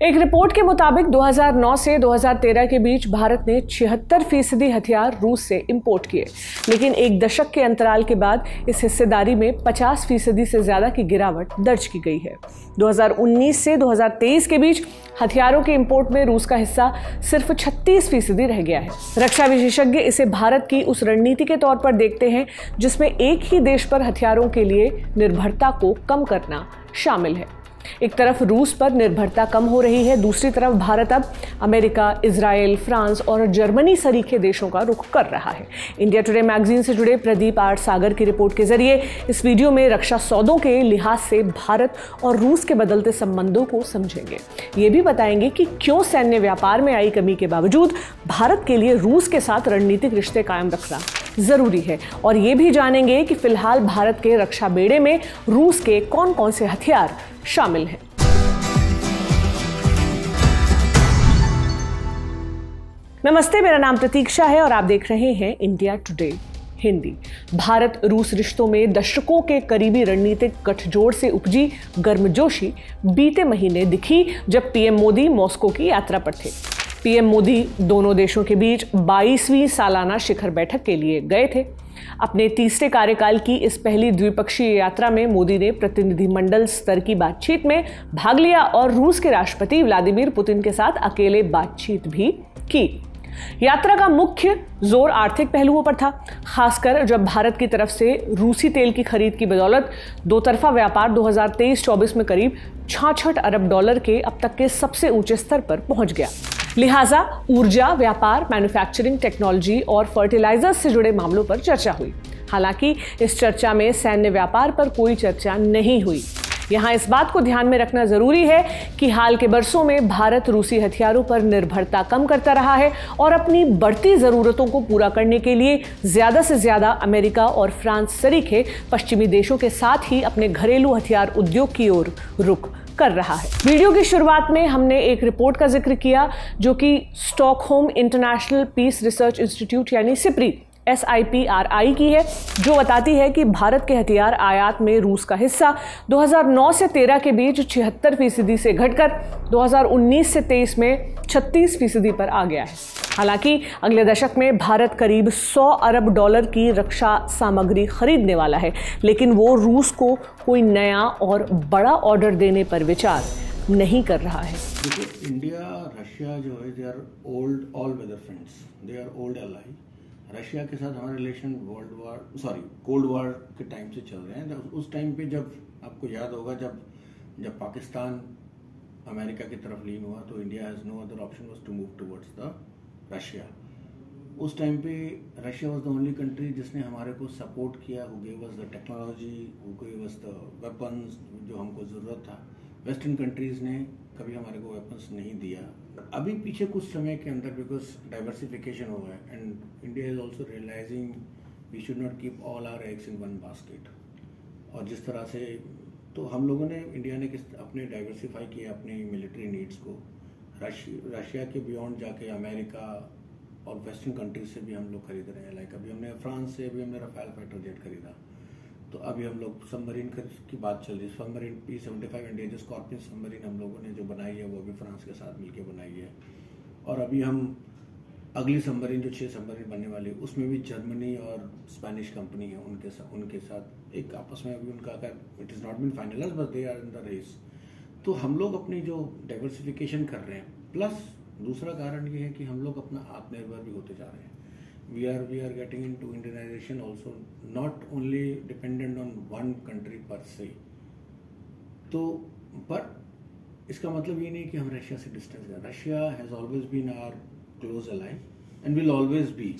एक रिपोर्ट के मुताबिक 2009 से 2013 के बीच भारत ने 76% हथियार रूस से इंपोर्ट किए, लेकिन एक दशक के अंतराल के बाद इस हिस्सेदारी में 50% से ज्यादा की गिरावट दर्ज की गई है। 2019 से 2023 के बीच हथियारों के इंपोर्ट में रूस का हिस्सा सिर्फ 36% रह गया है। रक्षा विशेषज्ञ इसे भारत की उस रणनीति के तौर पर देखते हैं जिसमें एक ही देश पर हथियारों के लिए निर्भरता को कम करना शामिल है। एक तरफ रूस पर निर्भरता कम हो रही है, दूसरी तरफ भारत अब अमेरिका, इजराइल, फ्रांस और जर्मनी सरीखे देशों का रुख कर रहा है। इंडिया टुडे मैगजीन से जुड़े प्रदीप आर सागर की रिपोर्ट के जरिए इस वीडियो में रक्षा सौदों के लिहाज से भारत और रूस के बदलते संबंधों को समझेंगे। ये भी बताएंगे कि क्यों सैन्य व्यापार में आई कमी के बावजूद भारत के लिए रूस के साथ रणनीतिक रिश्ते कायम रखना जरूरी है, और ये भी जानेंगे कि फिलहाल भारत के रक्षा बेड़े में रूस के कौन कौन से हथियार शामिल हैं। नमस्ते, मेरा नाम प्रतीक्षा है और आप देख रहे हैं इंडिया टुडे हिंदी। भारत रूस रिश्तों में दशकों के करीबी रणनीतिक गठजोड़ से उपजी गर्मजोशी बीते महीने दिखी जब पीएम मोदी मॉस्को की यात्रा पर थे। पीएम मोदी दोनों देशों के बीच 22वीं सालाना शिखर बैठक के लिए गए थे। अपने तीसरे कार्यकाल की इस पहली द्विपक्षीय यात्रा में मोदी ने प्रतिनिधिमंडल स्तर की बातचीत में भाग लिया और रूस के राष्ट्रपति व्लादिमीर पुतिन के साथ अकेले बातचीत भी की। यात्रा का मुख्य जोर आर्थिक पहलुओं पर था, खासकर जब भारत की तरफ से रूसी तेल की खरीद की बदौलत दोतरफा व्यापार 2023-24 में करीब 66 अरब डॉलर के अब तक के सबसे ऊंचे स्तर पर पहुंच गया। लिहाजा ऊर्जा, व्यापार, मैन्युफैक्चरिंग, टेक्नोलॉजी और फर्टिलाइजर्स से जुड़े मामलों पर चर्चा हुई। हालांकि इस चर्चा में सैन्य व्यापार पर कोई चर्चा नहीं हुई। यहाँ इस बात को ध्यान में रखना जरूरी है कि हाल के बरसों में भारत रूसी हथियारों पर निर्भरता कम करता रहा है और अपनी बढ़ती जरूरतों को पूरा करने के लिए ज्यादा से ज्यादा अमेरिका और फ्रांस सरीखे पश्चिमी देशों के साथ ही अपने घरेलू हथियार उद्योग की ओर रुख कर रहा है। वीडियो की शुरुआत में हमने एक रिपोर्ट का जिक्र किया जो कि Stockholm International Peace Research Institute यानी सिप्री SIPRI की है, जो बताती है कि भारत के हथियार आयात में रूस का हिस्सा 2009 से 13 के बीच 76% से घटकर 2019 से 23 में 36% पर आ गया है। हालांकि अगले दशक में भारत करीब 100 अरब डॉलर की रक्षा सामग्री खरीदने वाला है, लेकिन वो रूस को कोई नया और बड़ा ऑर्डर देने पर विचार नहीं कर रहा है। इंडिया रशिया जो है they are old all weather friends, they are old ally. Russia के साथ हमारे रिलेशन कोल्ड वॉर के टाइम से चल रहे हैं। उस टाइम पे जब आपको याद होगा जब पाकिस्तान अमेरिका की तरफ लीन हुआ तो India has no other option was to move towards the Russia. उस टाइम पे Russia was the only country जिसने हमारे को सपोर्ट किया, who gave us the technology, who gave us the weapons जो हमको ज़रूरत था। वेस्टर्न कंट्रीज़ ने कभी हमारे को वेपन्स नहीं दिया। अभी पीछे कुछ समय के अंदर बिकॉज डाइवर्सिफिकेशन हो गया and India is also realising we should not keep all our eggs in one basket. और जिस तरह से तो हम लोगों ने इंडिया ने अपने डाइवर्सिफाई किया अपनी मिलिट्री नीड्स को। रशिया के बियॉन्ड जाके अमेरिका और वेस्टर्न कंट्रीज से भी हम लोग खरीद रहे हैं। लाइक अभी हमने फ्रांस से भी हमने रफाल फाइटर जेट खरीदा। तो अभी हम लोग सबमरीन की बात चल रही है। Submarine P-75 India scorpion submarine हम लोगों ने जो बनाई है वो अभी फ्रांस के साथ मिलकर बनाई है। और अभी हम अगली सबमरीन जो 6 सबमरीन बनने वाली है उसमें भी जर्मनी और स्पेनिश कंपनी है उनके साथ एक आपस में अभी उनका it is not been finalised but they are in the race. तो हम लोग अपनी जो डाइवर्सिफिकेशन कर रहे हैं, प्लस दूसरा कारण ये है कि हम लोग अपना आत्मनिर्भर भी होते जा रहे हैं। We are getting into Indianization also, not only dependent on one country per se. तो पर इसका मतलब ये नहीं कि हम रशिया से डिस्टेंस हैं। Russia has always been our close ally and will always be.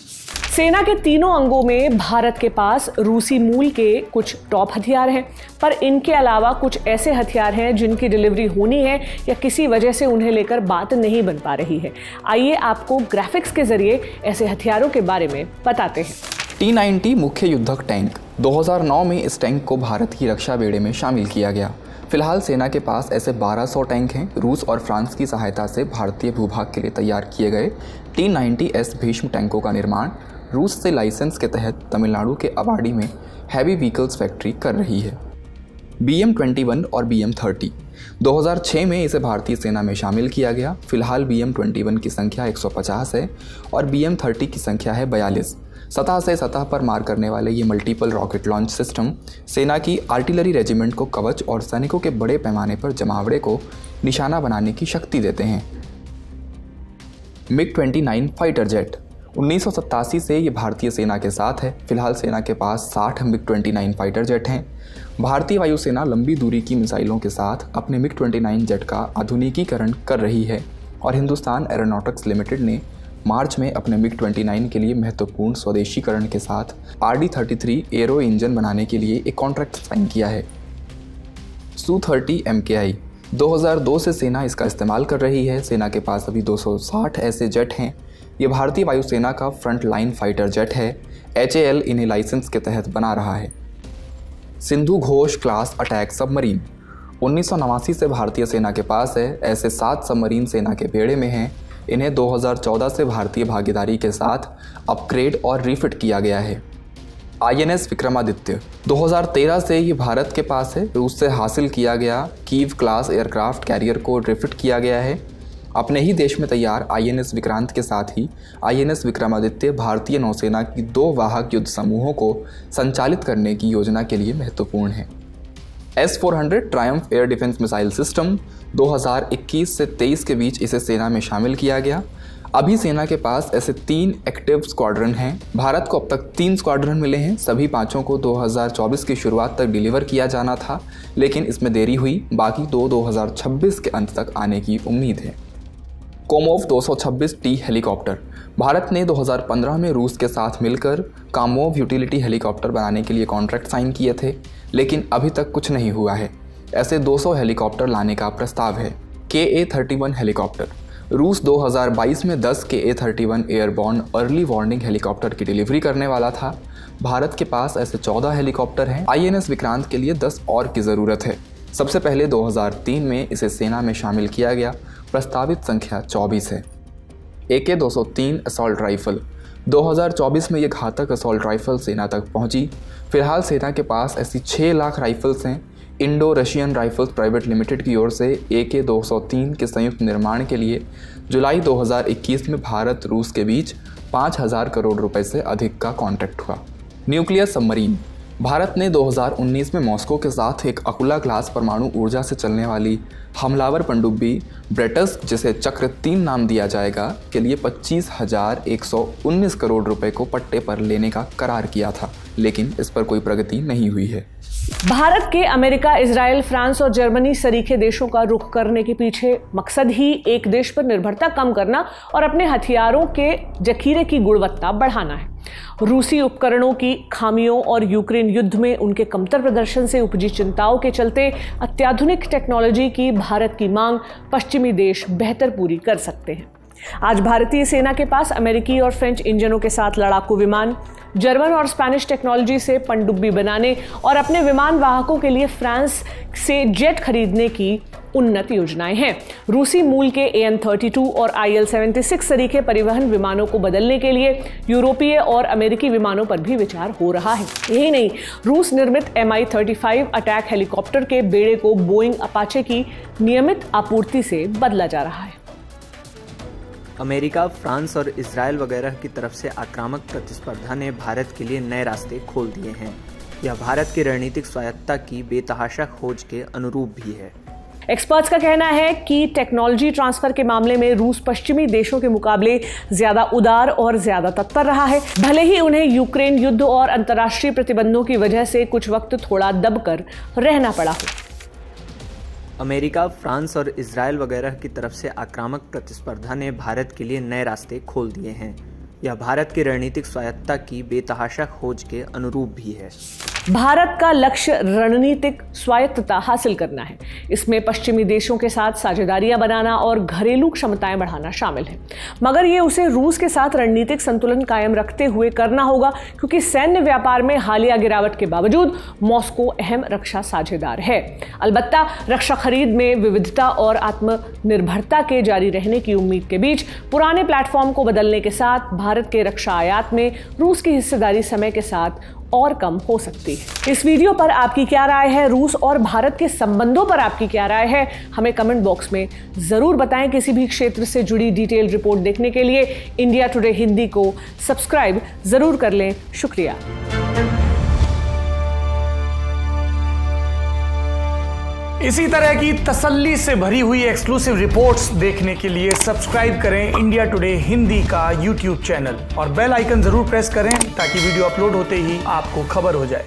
सेना के तीनों अंगों में भारत के पास रूसी मूल के कुछ टॉप हथियार हैं, पर इनके अलावा कुछ ऐसे हथियार हैं जिनकी डिलीवरी होनी है या किसी वजह से उन्हें लेकर बात नहीं बन पा रही है। आइए आपको ग्राफिक्स के जरिए ऐसे हथियारों के बारे में बताते हैं। T-90 मुख्य युद्धक टैंक 2009 में इस टैंक को भारत की रक्षा बेड़े में शामिल किया गया। फिलहाल सेना के पास ऐसे 1200 टैंक हैं। रूस और फ्रांस की सहायता से भारतीय भूभाग के लिए तैयार किए गए T-90S भीष्म टैंकों का निर्माण रूस से लाइसेंस के तहत तमिलनाडु के अवाडी में हैवी व्हीकल्स फैक्ट्री कर रही है। BM-21 और BM-30 2006 में इसे भारतीय सेना में शामिल किया गया। फिलहाल BM-21 की संख्या 150 है और BM-30 की संख्या है 42। सतह से सतह पर मार करने वाले ये मल्टीपल रॉकेट लॉन्च सिस्टम सेना की आर्टिलरी रेजिमेंट को कवच और सैनिकों के बड़े पैमाने पर जमावड़े को निशाना बनाने की शक्ति देते हैं। MiG-29 फाइटर जेट 1987 से ये भारतीय सेना के साथ है। फिलहाल सेना के पास 60 MiG-29 फाइटर जेट हैं। भारतीय वायुसेना लंबी दूरी की मिसाइलों के साथ अपने MiG-29 जेट का आधुनिकीकरण कर रही है और हिंदुस्तान एरोनॉटिक्स लिमिटेड ने मार्च में अपने MiG-29 के लिए महत्वपूर्ण स्वदेशीकरण के साथ RD-33 एरो इंजन बनाने के लिए एक कॉन्ट्रैक्ट साइन किया है। Su-30 MKI 2002 से सेना इसका इस्तेमाल कर रही है। सेना के पास अभी 260 ऐसे जेट हैं। ये भारतीय वायुसेना का फ्रंट लाइन फाइटर जेट है। HAL इन्हें लाइसेंस के तहत बना रहा है। Sindhu Ghosh class attack submarine 1989 से भारतीय सेना के पास है। ऐसे 7 सबमरीन सेना के बेड़े में हैं। इन्हें 2014 से भारतीय भागीदारी के साथ अपग्रेड और रिफिट किया गया है। INS विक्रमादित्य 2013 से ये भारत के पास है। रूस से हासिल किया गया कीव क्लास एयरक्राफ्ट कैरियर को रिफिट किया गया है। अपने ही देश में तैयार INS विक्रांत के साथ ही INS विक्रमादित्य भारतीय नौसेना की 2 वाहक युद्ध समूहों को संचालित करने की योजना के लिए महत्वपूर्ण है। S-400 Triumph air defence missile system 2021 से 23 के बीच इसे सेना में शामिल किया गया। अभी सेना के पास ऐसे 3 एक्टिव स्क्वाड्रन हैं। भारत को अब तक 3 स्क्वाड्रन मिले हैं। सभी 5 को 2024 की शुरुआत तक डिलीवर किया जाना था, लेकिन इसमें देरी हुई। बाकी 2026 के अंत तक आने की उम्मीद है। कोमोव 226T हेलीकॉप्टर भारत ने 2015 में रूस के साथ मिलकर कामोव यूटिलिटी हेलीकॉप्टर बनाने के लिए कॉन्ट्रैक्ट साइन किए थे, लेकिन अभी तक कुछ नहीं हुआ है। ऐसे 200 हेलीकॉप्टर लाने का प्रस्ताव है। KA-31 हेलीकॉप्टर रूस 2022 में 10 KA-31 airborne early warning helicopter की डिलीवरी करने वाला था। भारत के पास ऐसे 14 हेलीकॉप्टर हैं। INS विक्रांत के लिए 10 और की ज़रूरत है। सबसे पहले 2003 में इसे सेना में शामिल किया गया। प्रस्तावित संख्या 24 है। AK-203 असॉल्ट राइफल 2024 में ये घातक असॉल्ट राइफल सेना तक पहुंची। फिलहाल सेना के पास ऐसी 6 लाख राइफल्स हैं। Indo Russian rifles private limited की ओर से AK-203 के संयुक्त निर्माण के लिए जुलाई 2021 में भारत रूस के बीच 5,000 करोड़ रुपए से अधिक का कॉन्ट्रैक्ट हुआ। न्यूक्लियर सबमरीन भारत ने 2019 में मॉस्को के साथ एक अकुला क्लास परमाणु ऊर्जा से चलने वाली हमलावर पनडुब्बी ब्रेटस्क, जिसे चक्र 3 नाम दिया जाएगा, के लिए 25,119 करोड़ रुपए को पट्टे पर लेने का करार किया था, लेकिन इस पर कोई प्रगति नहीं हुई है। भारत के अमेरिका, इजराइल, फ्रांस और जर्मनी सरीखे देशों का रुख करने के पीछे मकसद ही एक देश पर निर्भरता कम करना और अपने हथियारों के जखीरे की गुणवत्ता बढ़ाना है। रूसी उपकरणों की खामियों और यूक्रेन युद्ध में उनके कमतर प्रदर्शन से उपजी चिंताओं के चलते अत्याधुनिक टेक्नोलॉजी की भारत की मांग पश्चिमी देश बेहतर पूरी कर सकते हैं। आज भारतीय सेना के पास अमेरिकी और फ्रेंच इंजनों के साथ लड़ाकू विमान, जर्मन और स्पेनिश टेक्नोलॉजी से पनडुब्बी बनाने और अपने विमान वाहकों के लिए फ्रांस से जेट खरीदने की उन्नत योजनाएं हैं। रूसी मूल के AN-32 और IL-76 सरीखे परिवहन विमानों को बदलने के लिए यूरोपीय और अमेरिकी विमानों पर भी विचार हो रहा है। यही नहीं, रूस निर्मित Mi-35 अटैक हेलीकॉप्टर के बेड़े को बोइंग अपाचे की नियमित आपूर्ति से बदला जा रहा है। अमेरिका, फ्रांस और इजराइल वगैरह की तरफ से आक्रामक प्रतिस्पर्धा ने भारत के लिए नए रास्ते खोल दिए हैं। यह भारत की रणनीतिक स्वायत्तता की बेतहाशा खोज के अनुरूप भी है। एक्सपर्ट्स का कहना है कि टेक्नोलॉजी ट्रांसफर के मामले में रूस पश्चिमी देशों के मुकाबले ज्यादा उदार और ज्यादा तत्पर रहा है। भले ही उन्हें यूक्रेन युद्ध और अंतर्राष्ट्रीय प्रतिबंधों की वजह से कुछ वक्त थोड़ा दबकर रहना पड़ा हो। अमेरिका, फ्रांस और इजराइल वगैरह की तरफ से आक्रामक प्रतिस्पर्धा ने भारत के लिए नए रास्ते खोल दिए हैं। यह भारत की रणनीतिक स्वायत्तता की बेतहाशा खोज के अनुरूप भी है। भारत का लक्ष्य रणनीतिक स्वायत्तता हासिल करना है। इसमें पश्चिमी देशों के साथ साझेदारियां बनाना और घरेलू क्षमताएं बढ़ाना शामिल है, मगर ये उसे रूस के साथ रणनीतिक संतुलन कायम रखते हुए करना होगा, क्योंकि सैन्य व्यापार में हालिया गिरावट के बावजूद मॉस्को अहम रक्षा साझेदार है। अलबत्ता रक्षा खरीद में विविधता और आत्मनिर्भरता के जारी रहने की उम्मीद के बीच पुराने प्लेटफॉर्म को बदलने के साथ भारत के रक्षा आयात में रूस की हिस्सेदारी समय के साथ और कम हो सकती है। इस वीडियो पर आपकी क्या राय है? रूस और भारत के संबंधों पर आपकी क्या राय है? हमें कमेंट बॉक्स में जरूर बताएं। किसी भी क्षेत्र से जुड़ी डिटेल रिपोर्ट देखने के लिए इंडिया टुडे हिंदी को सब्सक्राइब जरूर कर लें। शुक्रिया। इसी तरह की तसल्ली से भरी हुई एक्सक्लूसिव रिपोर्ट्स देखने के लिए सब्सक्राइब करें इंडिया टुडे हिंदी का यूट्यूब चैनल और बेल आइकन जरूर प्रेस करें ताकि वीडियो अपलोड होते ही आपको खबर हो जाए।